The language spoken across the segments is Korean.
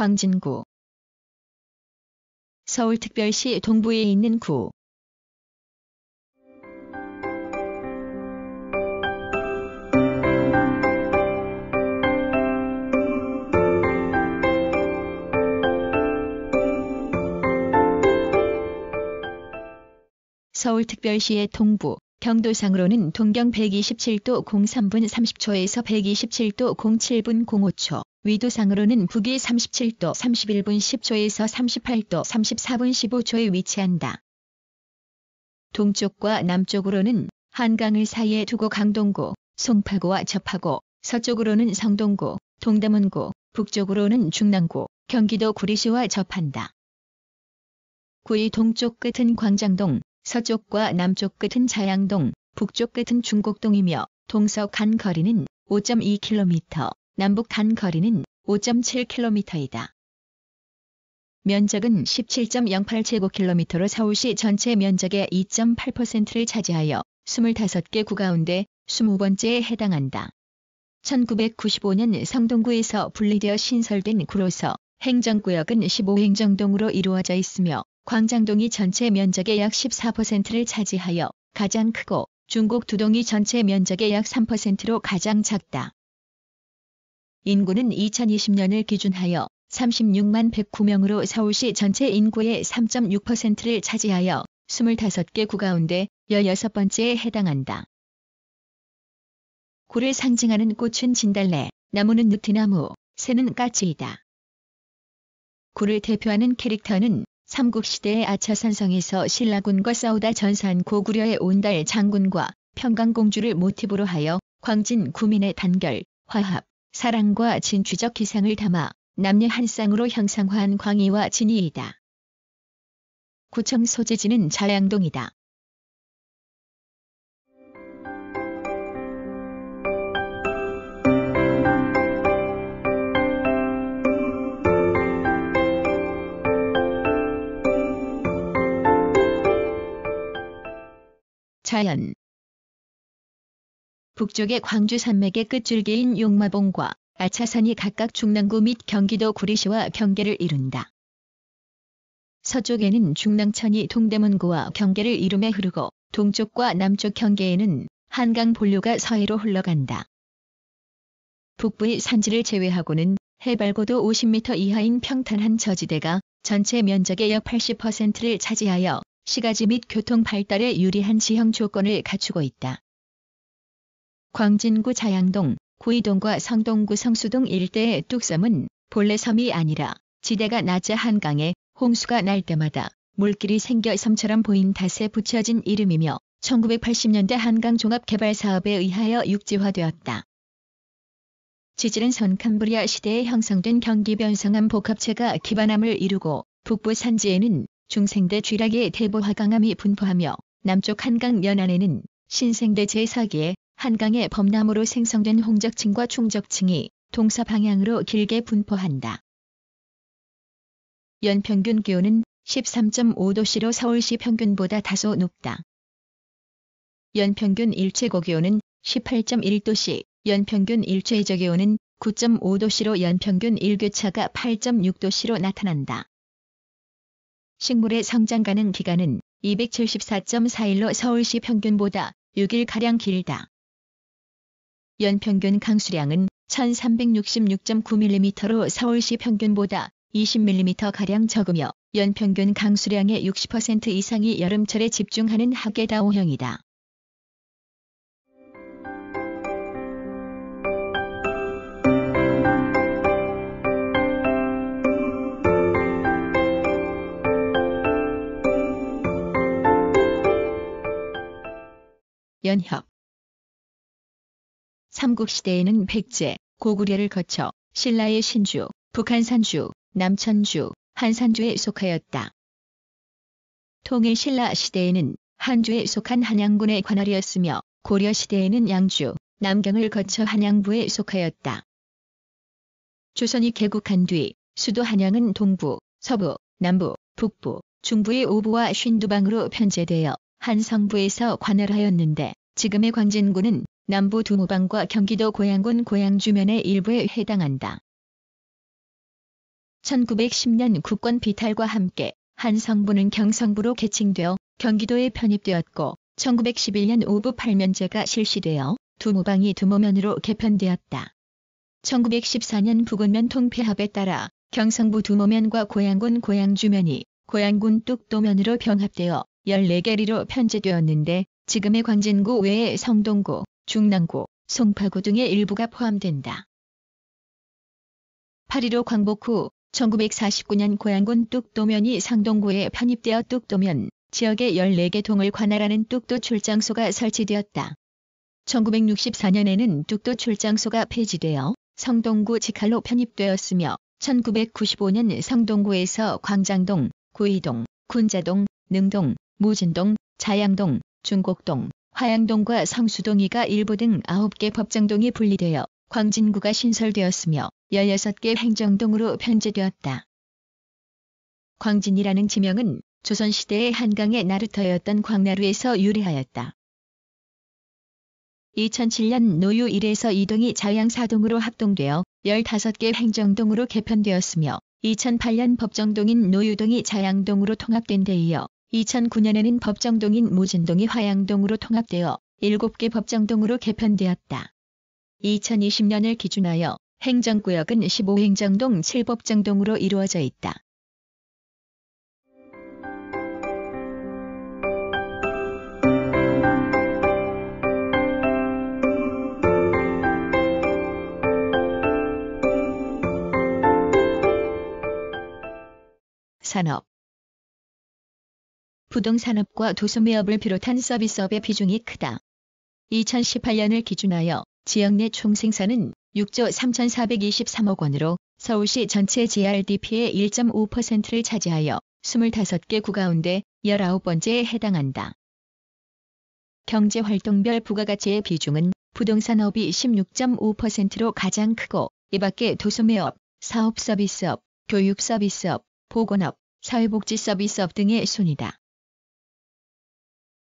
광진구. 서울특별시 동부에 있는 구. 서울특별시의 동부, 경도상으로는 동경 127도 03분 30초에서 127도 07분 05초, 위도상으로는 북위 37도 31분 10초에서 38도 34분 15초에 위치한다. 동쪽과 남쪽으로는 한강을 사이에 두고 강동구, 송파구와 접하고, 서쪽으로는 성동구, 동대문구, 북쪽으로는 중랑구, 경기도 구리시와 접한다. 구의 동쪽 끝은 광장동, 서쪽과 남쪽 끝은 자양동, 북쪽 끝은 중곡동이며 동서 간 거리는 5.2km, 남북 간 거리는 5.7km이다. 면적은 17.08제곱킬로미터로 서울시 전체 면적의 2.8%를 차지하여 25개 구 가운데 20번째에 해당한다. 1995년 성동구에서 분리되어 신설된 구로서 행정구역은 15행정동으로 이루어져 있으며 광장동이 전체 면적의 약 14%를 차지하여 가장 크고 중곡 두 동이 전체 면적의 약 3%로 가장 작다. 인구는 2020년을 기준하여 36만 109명으로 서울시 전체 인구의 3.6%를 차지하여 25개 구 가운데 16번째에 해당한다. 구를 상징하는 꽃은 진달래, 나무는 느티나무, 새는 까치이다. 구를 대표하는 캐릭터는 삼국시대의 아차산성에서 신라군과 싸우다 전사한 고구려의 온달 장군과 평강공주를 모티브로 하여 광진 구민의 단결, 화합, 사랑과 진취적 기상을 담아 남녀 한 쌍으로 형상화한 광희와 진희이다. 구청 소재지는 자양동이다. 자연. 북쪽의 광주 산맥의 끝줄기인 용마봉과 아차산이 각각 중랑구 및 경기도 구리시와 경계를 이룬다. 서쪽에는 중랑천이 동대문구와 경계를 이루며 흐르고 동쪽과 남쪽 경계에는 한강 본류가 서해로 흘러간다. 북부의 산지를 제외하고는 해발고도 50m 이하인 평탄한 저지대가 전체 면적의 약 80%를 차지하여 시가지 및 교통 발달에 유리한 지형 조건을 갖추고 있다. 광진구 자양동, 구이동과 성동구 성수동 일대의 뚝섬은 본래 섬이 아니라 지대가 낮아 한강에 홍수가 날 때마다 물길이 생겨 섬처럼 보인 탓에 붙여진 이름이며 1980년대 한강 종합개발사업에 의하여 육지화되었다. 지질은 선캄브리아 시대에 형성된 경기변성암 복합체가 기반암을 이루고 북부 산지에는 중생대 쥐락의 대보화강암이 분포하며 남쪽 한강 연안에는 신생대 제4기에 한강의 범람으로 생성된 홍적층과 충적층이 동서 방향으로 길게 분포한다. 연평균 기온은 13.5도씨로 서울시 평균보다 다소 높다. 연평균 일최고기온은 18.1도씨, 연평균 일최저기온은 9.5도씨로 연평균 일교차가 8.6도씨로 나타난다. 식물의 성장 가능 기간은 274.4일로 서울시 평균보다 6일가량 길다. 연평균 강수량은 1366.9mm로 서울시 평균보다 20mm가량 적으며 연평균 강수량의 60% 이상이 여름철에 집중하는 하계다오형이다. 연협. 삼국시대에는 백제, 고구려를 거쳐 신라의 신주, 북한산주, 남천주, 한산주에 속하였다. 통일신라 시대에는 한주에 속한 한양군의 관할이었으며 고려 시대에는 양주, 남경을 거쳐 한양부에 속하였다. 조선이 개국한 뒤 수도 한양은 동부, 서부, 남부, 북부, 중부의 5부와 52방으로 편제되어 한성부에서 관할하였는데 지금의 광진구는 남부 두무방과 경기도 고양군 고양주면의 일부에 해당한다. 1910년 국권 비탈과 함께 한 성부는 경성부로 개칭되어 경기도에 편입되었고 1911년 오부 팔면제가 실시되어 두모방이 두모면으로 개편되었다. 1914년 부군면 통폐합에 따라 경성부 두모면과 고양군 고양주면이 고양군 뚝도면으로 병합되어 14개리로 편제되었는데 지금의 광진구 외에 성동구, 중랑구, 송파구 등의 일부가 포함된다. 8.15 광복 후 1949년 고양군 뚝도면이 상동구에 편입되어 뚝도면 지역에 14개 동을 관할하는 뚝도 출장소가 설치되었다. 1964년에는 뚝도 출장소가 폐지되어 성동구 직할로 편입되었으며 1995년 성동구에서 광장동, 구이동, 군자동, 능동, 무진동, 자양동, 중곡동, 화양동과 성수동이가 일부 등 9개 법정동이 분리되어 광진구가 신설되었으며 16개 행정동으로 편제되었다. 광진이라는 지명은 조선시대의 한강의 나루터였던 광나루에서 유래하였다. 2007년 노유 1에서 2동이 자양 4동으로 합동되어 15개 행정동으로 개편되었으며 2008년 법정동인 노유동이 자양동으로 통합된 데 이어 2009년에는 법정동인 무진동이 화양동으로 통합되어 7개 법정동으로 개편되었다. 2020년을 기준하여 행정구역은 15행정동 7법정동으로 이루어져 있다. 산업. 부동산업과 도소매업을 비롯한 서비스업의 비중이 크다. 2018년을 기준하여 지역 내 총생산은 6조 3,423억 원으로 서울시 전체 GRDP의 1.5%를 차지하여 25개 구 가운데 19번째에 해당한다. 경제활동별 부가가치의 비중은 부동산업이 16.5%로 가장 크고 이밖에 도소매업, 사업서비스업, 교육서비스업, 보건업, 사회복지서비스업 등의 순이다.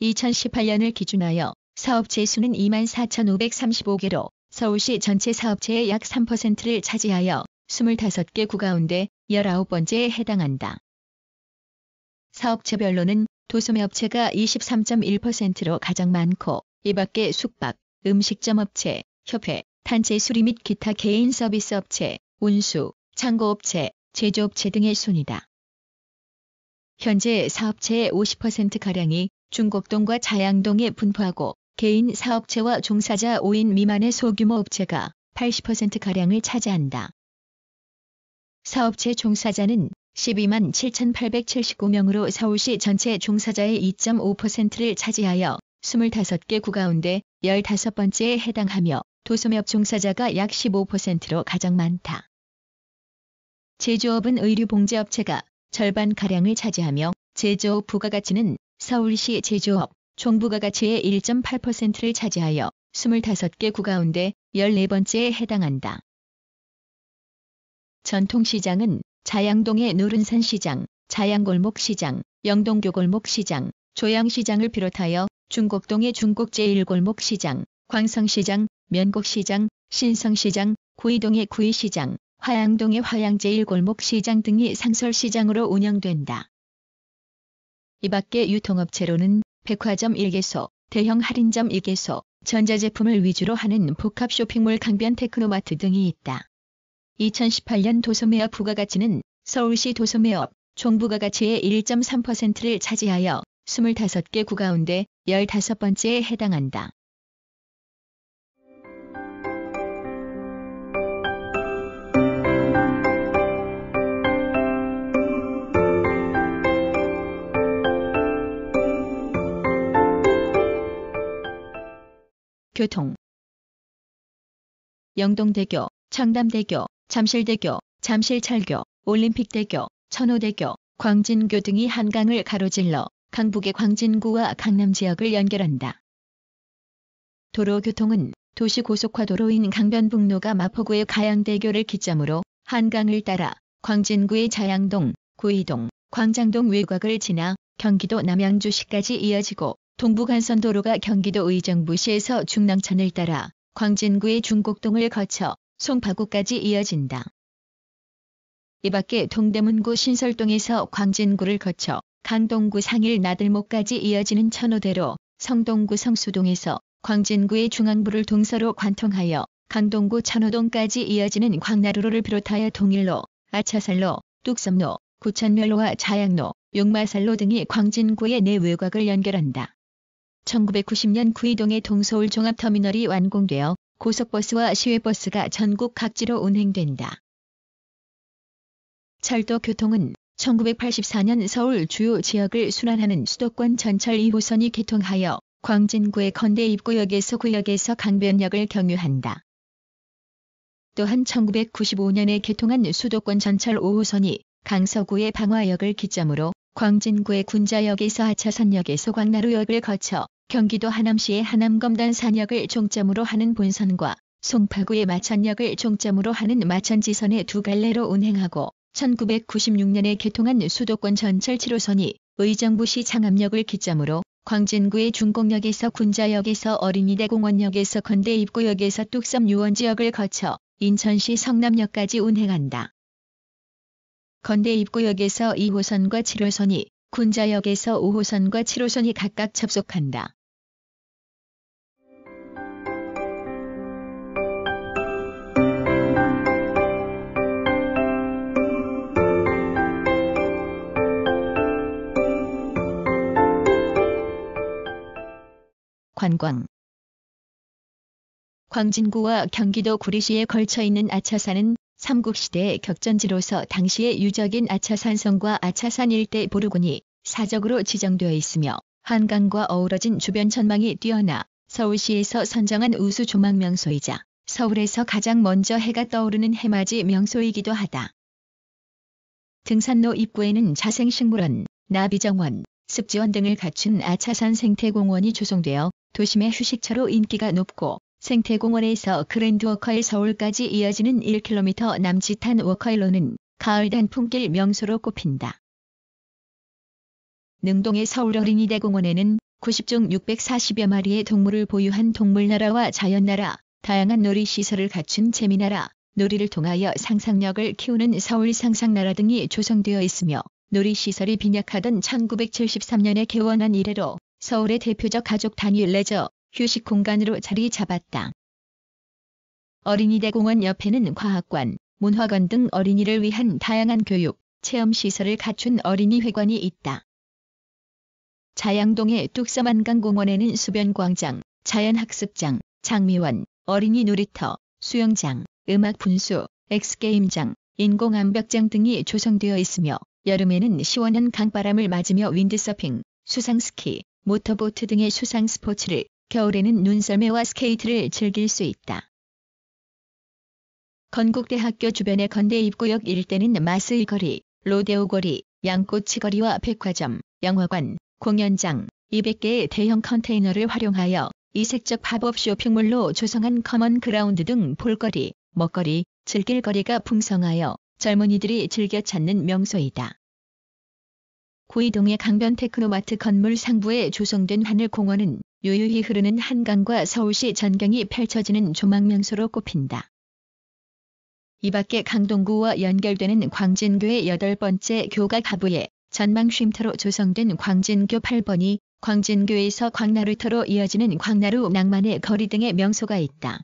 2018년을 기준하여 사업체 수는 24,535개로 서울시 전체 사업체의 약 3%를 차지하여 25개 구 가운데 19번째에 해당한다. 사업체별로는 도소매업체가 23.1%로 가장 많고 이밖에 숙박, 음식점업체, 협회, 단체 수리 및 기타 개인 서비스업체, 운수, 창고업체, 제조업체 등의 순이다. 현재 사업체의 50%가량이 중곡동과 자양동에 분포하고 개인 사업체와 종사자 5인 미만의 소규모 업체가 80%가량을 차지한다. 사업체 종사자는 12만 7,879명으로 서울시 전체 종사자의 2.5%를 차지하여 25개 구 가운데 15번째에 해당하며 도소매업 종사자가 약 15%로 가장 많다. 제조업은 의류봉제업체가 절반가량을 차지하며 제조업 부가가치는 서울시 제조업 총부가가치의 1.8%를 차지하여 25개 구 가운데 14번째에 해당한다. 전통시장은 자양동의 노른산시장, 자양골목시장, 영동교골목시장, 조양시장을 비롯하여 중곡동의 중곡-제1골목시장, 광성시장, 면곡시장, 신성시장, 구이동의 구이시장, 화양동의 화양-제1골목시장 등이 상설시장으로 운영된다. 이밖에 유통업체로는 백화점 1개소, 대형 할인점 1개소, 전자제품을 위주로 하는 복합 쇼핑몰 강변 테크노마트 등이 있다. 2018년 도소매업 부가가치는 서울시 도소매업 총부가가치의 1.3%를 차지하여 25개 구 가운데 15번째에 해당한다. 교통. 영동대교, 청담대교, 잠실대교, 잠실철교, 올림픽대교, 천호대교, 광진교 등이 한강을 가로질러 강북의 광진구와 강남 지역을 연결한다. 도로교통은 도시고속화도로인 강변북로가 마포구의 가양대교를 기점으로 한강을 따라 광진구의 자양동, 구이동, 광장동 외곽을 지나 경기도 남양주시까지 이어지고 동부간선도로가 경기도 의정부시에서 중랑천을 따라 광진구의 중곡동을 거쳐 송파구까지 이어진다. 이밖에 동대문구 신설동에서 광진구를 거쳐 강동구 상일 나들목까지 이어지는 천호대로, 성동구 성수동에서 광진구의 중앙부를 동서로 관통하여 강동구 천호동까지 이어지는 광나루로를 비롯하여 동일로, 아차살로, 뚝섬로, 구천면로와 자양로, 용마살로 등이 광진구의 내 외곽을 연결한다. 1990년 구이동의 동서울 종합터미널이 완공되어 고속버스와 시외버스가 전국 각지로 운행된다. 철도 교통은 1984년 서울 주요 지역을 순환하는 수도권 전철 2호선이 개통하여 광진구의 건대 입구역에서 구역에서 강변역을 경유한다. 또한 1995년에 개통한 수도권 전철 5호선이 강서구의 방화역을 기점으로 광진구의 군자역에서 하차선역에서 광나루역을 거쳐 경기도 하남시의 하남검단산역을 종점으로 하는 본선과 송파구의 마천역을 종점으로 하는 마천지선의 두 갈래로 운행하고 1996년에 개통한 수도권 전철 7호선이 의정부시 장암역을 기점으로 광진구의 중곡역에서 군자역에서 어린이대공원역에서 건대 입구역에서 뚝섬 유원지역을 거쳐 인천시 성남역까지 운행한다. 건대 입구역에서 2호선과 7호선이, 군자역에서 5호선과 7호선이 각각 접속한다. 관광. 광진구와 경기도 구리시에 걸쳐 있는 아차산은 삼국시대의 격전지로서 당시의 유적인 아차산성과 아차산 일대 보루군이 사적으로 지정되어 있으며 한강과 어우러진 주변 전망이 뛰어나 서울시에서 선정한 우수 조망 명소이자 서울에서 가장 먼저 해가 떠오르는 해맞이 명소이기도 하다. 등산로 입구에는 자생식물원, 나비정원, 습지원 등을 갖춘 아차산 생태공원이 조성되어 도심의 휴식처로 인기가 높고 생태공원에서 그랜드워커일 서울까지 이어지는 1km 남짓한 워커일로는 가을 단풍길 명소로 꼽힌다. 능동의 서울어린이대공원에는 90종 640여 마리의 동물을 보유한 동물나라와 자연나라, 다양한 놀이시설을 갖춘 재미나라, 놀이를 통하여 상상력을 키우는 서울 상상나라 등이 조성되어 있으며 놀이시설이 빈약하던 1973년에 개원한 이래로 서울의 대표적 가족 단위 레저, 휴식 공간으로 자리 잡았다. 어린이대공원 옆에는 과학관, 문화관 등 어린이를 위한 다양한 교육, 체험시설을 갖춘 어린이회관이 있다. 자양동의 뚝섬한강공원에는 수변광장, 자연학습장, 장미원, 어린이 놀이터, 수영장, 음악분수, 엑스게임장, 인공암벽장 등이 조성되어 있으며 여름에는 시원한 강바람을 맞으며 윈드서핑, 수상스키, 모터보트 등의 수상 스포츠를, 겨울에는 눈썰매와 스케이트를 즐길 수 있다. 건국대학교 주변의 건대 입구역 일대는 마스이거리, 로데오거리, 양꼬치거리와 백화점, 영화관, 공연장, 200개의 대형 컨테이너를 활용하여 이색적 팝업 쇼핑몰로 조성한 커먼 그라운드 등 볼거리, 먹거리, 즐길 거리가 풍성하여 젊은이들이 즐겨 찾는 명소이다. 구이동의 강변 테크노마트 건물 상부에 조성된 하늘공원은 유유히 흐르는 한강과 서울시 전경이 펼쳐지는 조망명소로 꼽힌다. 이밖에 강동구와 연결되는 광진교의 8번째 교가 하부에 전망 쉼터로 조성된 광진교 8번이 광진교에서 광나루터로 이어지는 광나루 낭만의 거리 등의 명소가 있다.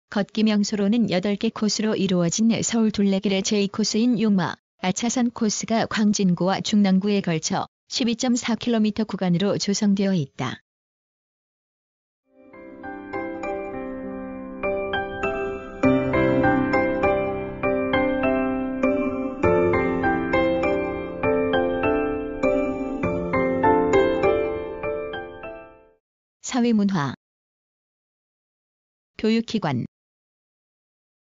걷기 명소로는 8개 코스로 이루어진 서울 둘레길의 제2코스인 용마, 아차산 코스가 광진구와 중랑구에 걸쳐 12.4km 구간으로 조성되어 있다. 사회문화. 교육기관.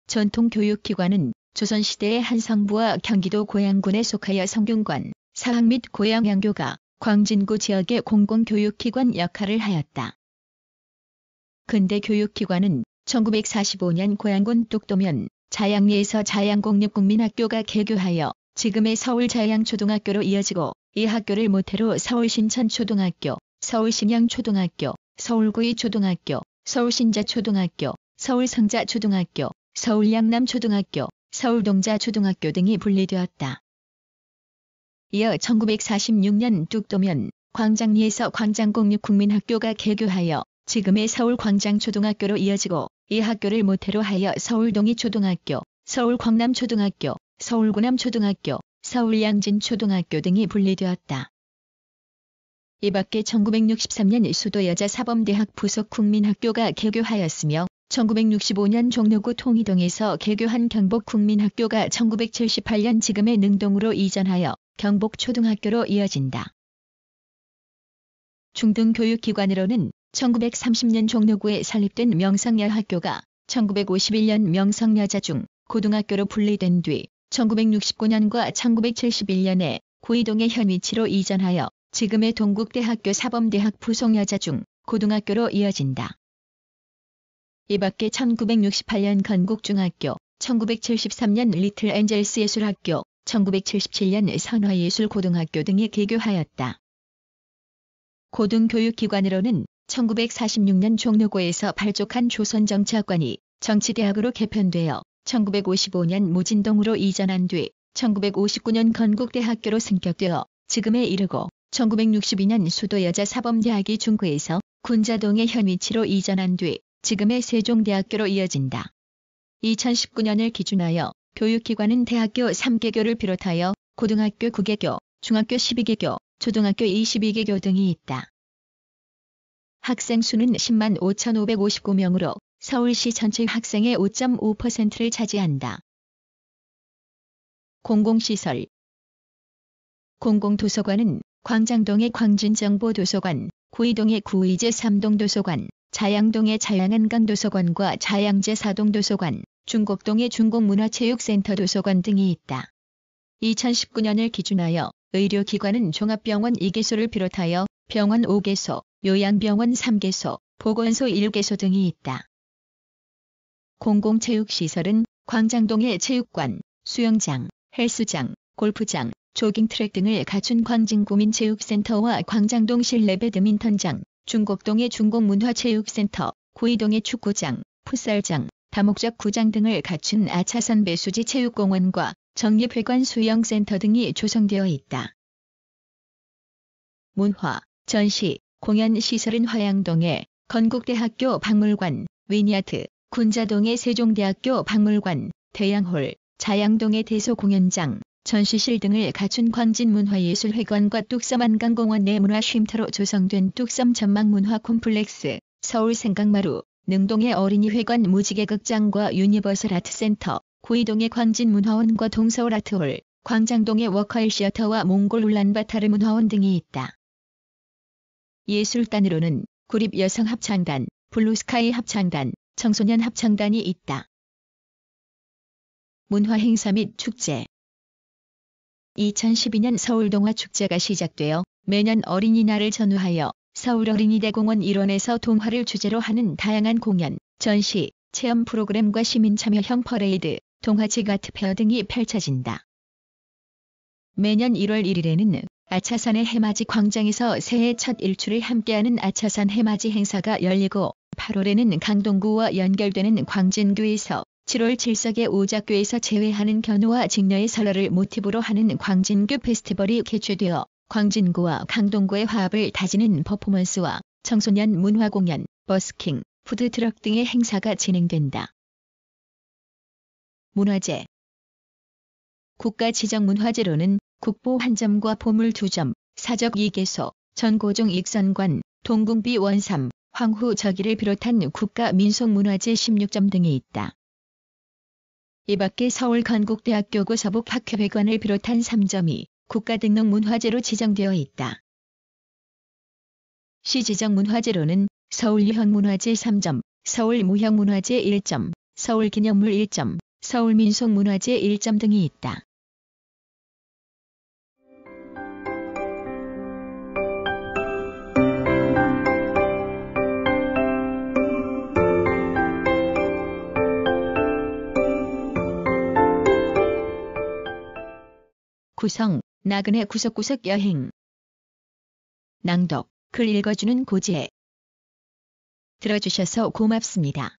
전통교육기관은 조선시대의 한성부와 경기도 고양군에 속하여 성균관, 사학 및 고양양교가 광진구 지역의 공공교육기관 역할을 하였다. 근대 교육기관은 1945년 고양군 뚝도면 자양리에서 자양공립국민학교가 개교하여 지금의 서울자양초등학교로 이어지고 이 학교를 모태로 서울신천초등학교, 서울신양초등학교, 서울구이초등학교, 서울신자초등학교, 서울성자초등학교, 서울양남초등학교, 서울동자초등학교 등이 분리되었다. 이어 1946년 뚝도면 광장리에서 광장공립국민학교가 개교하여 지금의 서울광장초등학교로 이어지고 이 학교를 모태로 하여 서울동이초등학교, 서울광남초등학교, 서울구남초등학교, 서울양진초등학교 등이 분리되었다. 이 밖에 1963년 수도여자사범대학 부속 국민학교가 개교하였으며 1965년 종로구 통이동에서 개교한 경복국민학교가 1978년 지금의 능동으로 이전하여 경복초등학교로 이어진다. 중등교육기관으로는 1930년 종로구에 설립된 명성여학교가 1951년 명성여자중고등학교로 분리된 뒤 1969년과 1971년에 구이동의 현 위치로 이전하여 지금의 동국대학교 사범대학 부속여자중고등학교로 이어진다. 이 밖에 1968년 건국중학교, 1973년 리틀엔젤스 예술학교, 1977년 선화예술고등학교 등이 개교하였다. 고등교육기관으로는 1946년 종로구에서 발족한 조선정치학관이 정치대학으로 개편되어 1955년 무진동으로 이전한 뒤 1959년 건국대학교로 승격되어 지금에 이르고 1962년 수도여자사범대학이 중구에서 군자동의 현 위치로 이전한 뒤 지금의 세종대학교로 이어진다. 2019년을 기준하여 교육기관은 대학교 3개교를 비롯하여 고등학교 9개교, 중학교 12개교, 초등학교 22개교 등이 있다. 학생 수는 10만 5,559명으로 서울시 전체 학생의 5.5%를 차지한다. 공공시설 공공도서관은 광장동의 광진정보도서관, 구이동의 구의제 3동도서관, 자양동의 자양한강도서관과 자양제 4동도서관, 중곡동의 중곡문화체육센터도서관 등이 있다. 2019년을 기준하여 의료기관은 종합병원 2개소를 비롯하여 병원 5개소, 요양병원 3개소, 보건소 1개소 등이 있다. 공공체육시설은 광장동의 체육관, 수영장, 헬스장, 골프장, 조깅트랙 등을 갖춘 광진구민체육센터와 광장동 실내 배드민턴장, 중곡동의 중곡문화체육센터, 구이동의 축구장, 풋살장, 다목적 구장 등을 갖춘 아차산 배수지 체육공원과 정립회관 수영센터 등이 조성되어 있다. 문화, 전시, 공연 시설은 화양동의 건국대학교 박물관, 위니아트, 군자동의 세종대학교 박물관, 대양홀, 자양동의 대소공연장, 전시실 등을 갖춘 광진문화예술회관과 뚝섬한강공원 내 문화쉼터로 조성된 뚝섬 전망문화콤플렉스, 서울생강마루, 능동의 어린이회관 무지개극장과 유니버설 아트센터, 구이동의 광진문화원과 동서울 아트홀, 광장동의 워커힐 시어터와 몽골 울란바타르 문화원 등이 있다. 예술단으로는 구립여성합창단, 블루스카이 합창단, 청소년 합창단이 있다. 문화행사 및 축제 2012년 서울동화축제가 시작되어 매년 어린이날을 전후하여 서울어린이대공원 일원에서 동화를 주제로 하는 다양한 공연, 전시, 체험 프로그램과 시민참여형 퍼레이드, 동화책 아트페어 등이 펼쳐진다. 매년 1월 1일에는 아차산의 해맞이 광장에서 새해 첫 일출을 함께하는 아차산 해맞이 행사가 열리고 8월에는 강동구와 연결되는 광진교에서 7월 칠석의 오작교에서 재회하는 견우와 직녀의 설화를 모티브로 하는 광진교 페스티벌이 개최되어 광진구와 강동구의 화합을 다지는 퍼포먼스와 청소년 문화공연, 버스킹, 푸드트럭 등의 행사가 진행된다. 문화재 국가지정문화재로는 국보 1점과 보물 2점, 사적 2개소, 전고종 익선관, 동궁비 원삼, 황후 저기를 비롯한 국가민속문화재 16점 등이 있다. 이 밖에 서울 건국대학교구 서북학회회관을 비롯한 3점이 국가등록문화재로 지정되어 있다. 시지정문화재로는 서울유형문화재 3점, 서울무형문화재 1점, 서울기념물 1점, 서울민속문화재 1점 등이 있다. 구성, 나그네 구석구석 여행. 낭독, 글 읽어주는 고지혜. 들어주셔서 고맙습니다.